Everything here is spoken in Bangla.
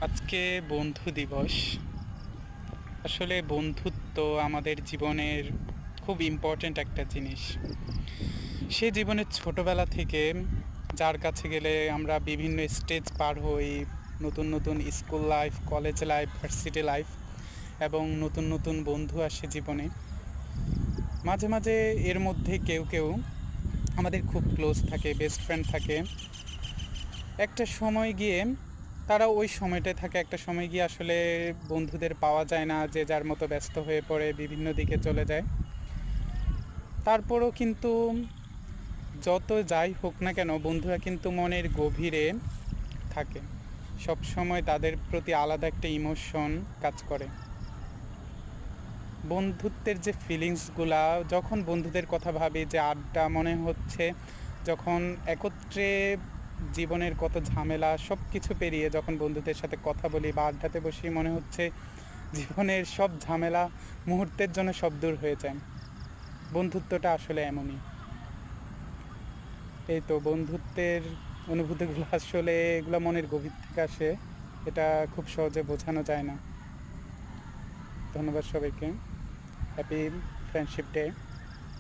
আজকে বন্ধু দিবস। আসলে বন্ধুত্ব আমাদের জীবনের খুব ইম্পর্ট্যান্ট একটা জিনিস। সে জীবনের ছোটবেলা থেকে যার কাছে গেলে আমরা বিভিন্ন স্টেজ পার হই, নতুন নতুন school life, college life, varsity life, এবং নতুন নতুন বন্ধু আসে জীবনে। মাঝে মাঝে এর মধ্যে কেউ কেউ আমাদের খুব ক্লোজ থাকে, বেস্ট ফ্রেন্ড থাকে। একটা সময় গিয়ে তারা ওই সময়টায় থাকে, একটা সময় গিয়ে আসলে বন্ধুদের পাওয়া যায় না, যে যার মতো ব্যস্ত হয়ে পড়ে, বিভিন্ন দিকে চলে যায়। তারপরও কিন্তু যত যাই হোক না কেন, বন্ধুরা কিন্তু মনের গভীরে থাকে। সব সময় তাদের প্রতি আলাদা একটা ইমোশন কাজ করে। বন্ধুত্বের যে ফিলিংসগুলা, যখন বন্ধুদের কথা ভাবি, যে আড্ডা মনে হচ্ছে, যখন একত্রে জীবনের কত ঝামেলা সব কিছু পেরিয়ে যখন বন্ধুদের সাথে কথা বলি বা আড্ডাতে বসি, মনে হচ্ছে জীবনের সব ঝামেলা মুহূর্তের জন্য সব দূর হয়ে যায়। বন্ধুত্বটা আসলে এমনই। এই তো বন্ধুত্বের অনুভূতিগুলো আসলে এগুলো মনের গভীর থেকে আসে, এটা খুব সহজে বোঝানো যায় না। ধন্যবাদ সবাইকে। Happy friendship day.